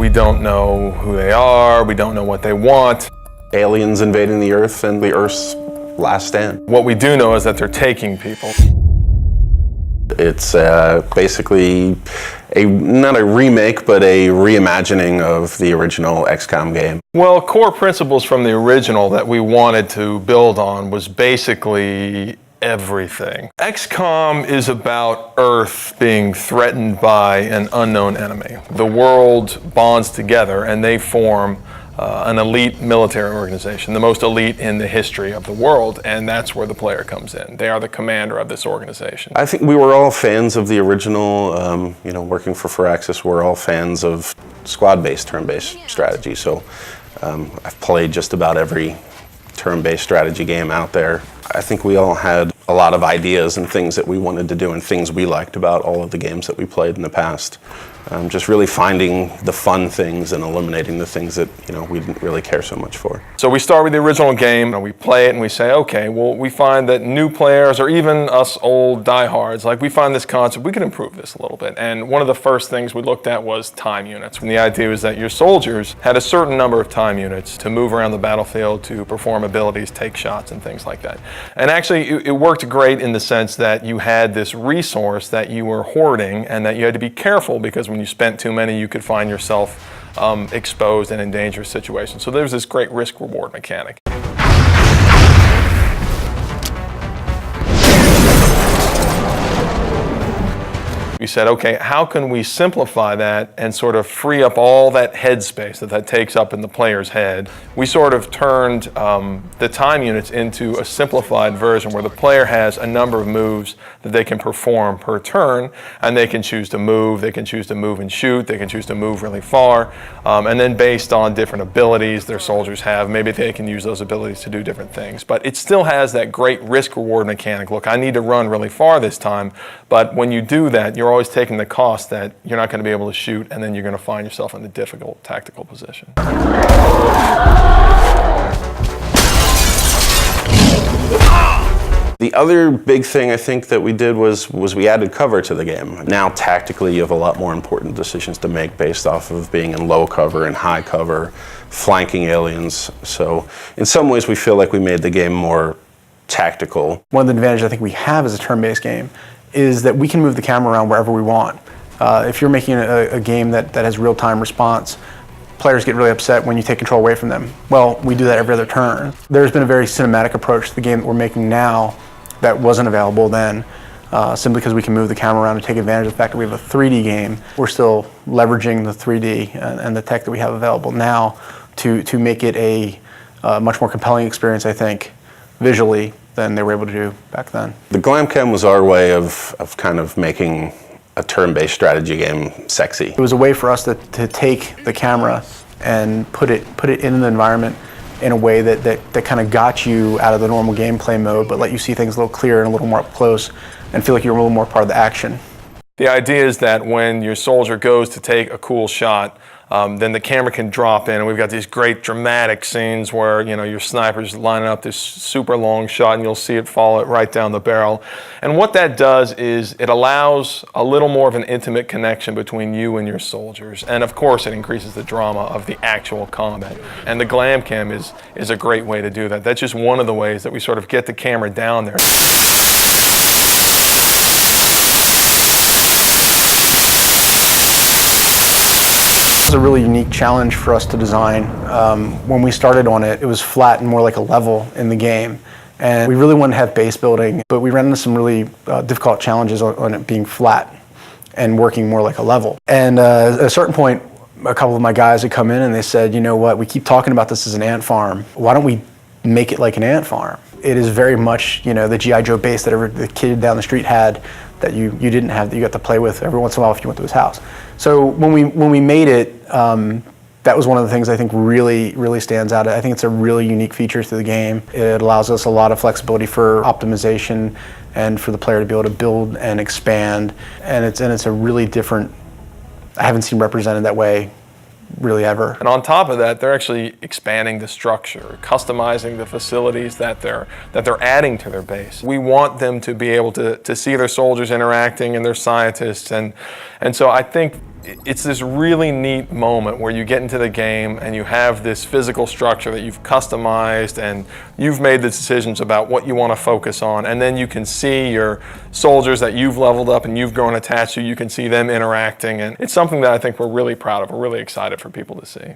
We don't know who they are, we don't know what they want. Aliens invading the Earth and the Earth's last stand. What we do know is that they're taking people. It's basically not a remake, but a reimagining of the original XCOM game. Well, core principles from the original that we wanted to build on was basically everything. XCOM is about Earth being threatened by an unknown enemy. The world bonds together and they form an elite military organization, the most elite in the history of the world, and that's where the player comes in. They are the commander of this organization. I think we were all fans of the original, working for Firaxis, we're all fans of squad-based, turn-based strategy, so I've played just about every turn-based strategy game out there. I think we all had a lot of ideas and things that we wanted to do and things we liked about all of the games that we played in the past. Just really finding the fun things and eliminating the things that we didn't really care so much for. So we start with the original game and we play it and we say, okay, well, we find that new players or even us old diehards, like we find this concept, we can improve this a little bit. And one of the first things we looked at was time units. And the idea was that your soldiers had a certain number of time units to move around the battlefield, to perform abilities, take shots and things like that. And actually it worked great in the sense that you had this resource that you were hoarding and that you had to be careful, because when you spent too many, you could find yourself exposed and in dangerous situations. So there's this great risk-reward mechanic. We said, okay, how can we simplify that and sort of free up all that headspace that takes up in the player's head? We sort of turned the time units into a simplified version where the player has a number of moves that they can perform per turn, and they can choose to move, they can choose to move and shoot, they can choose to move really far, and then based on different abilities their soldiers have, maybe they can use those abilities to do different things. But it still has that great risk-reward mechanic. Look, I need to run really far this time, but when you do that, you're always taking the cost that you're not going to be able to shoot, and then you're going to find yourself in a difficult tactical position. The other big thing I think that we did was we added cover to the game. Now tactically you have a lot more important decisions to make based off of being in low cover and high cover, flanking aliens. So in some ways we feel like we made the game more tactical. One of the advantages I think we have as a turn-based game is that we can move the camera around wherever we want. If you're making a game that has real-time response, players get really upset when you take control away from them. Well, we do that every other turn. There's been a very cinematic approach to the game that we're making now that wasn't available then, simply because we can move the camera around and take advantage of the fact that we have a 3D game. We're still leveraging the 3D and the tech that we have available now to make it a much more compelling experience, I think, visually, than they were able to do back then. The glam cam was our way of kind of making a turn-based strategy game sexy. It was a way for us to take the camera and put it in the environment in a way that kind of got you out of the normal gameplay mode, but let you see things a little clearer and a little more up close and feel like you're a little more part of the action. The idea is that when your soldier goes to take a cool shot, then the camera can drop in, and we've got these great dramatic scenes where your sniper's lining up this super long shot and you'll see it fall right down the barrel. And what that does is it allows a little more of an intimate connection between you and your soldiers. And of course it increases the drama of the actual combat. And the glam cam is a great way to do that. That's just one of the ways that we sort of get the camera down there. It was a really unique challenge for us to design. When we started on it, it was flat and more like a level in the game. And we really wanted to have base building, but we ran into some really difficult challenges on it being flat and working more like a level. And at a certain point, a couple of my guys had come in and they said, you know what, we keep talking about this as an ant farm. Why don't we make it like an ant farm? It is very much, the G.I. Joe base that the kid down the street had that you didn't have, that you got to play with every once in a while if you went to his house. So when we made it, that was one of the things I think really stands out. I think it's a really unique feature to the game. It allows us a lot of flexibility for optimization and for the player to be able to build and expand. And it's a really different, I haven't seen represented that way really ever. And on top of that, they're actually expanding the structure, customizing the facilities that they're adding to their base. We want them to be able to see their soldiers interacting and their scientists, and so I think it's this really neat moment where you get into the game and you have this physical structure that you've customized and you've made the decisions about what you want to focus on, and then you can see your soldiers that you've leveled up and you've grown attached to, you can see them interacting, and it's something that I think we're really proud of, we're really excited for people to see.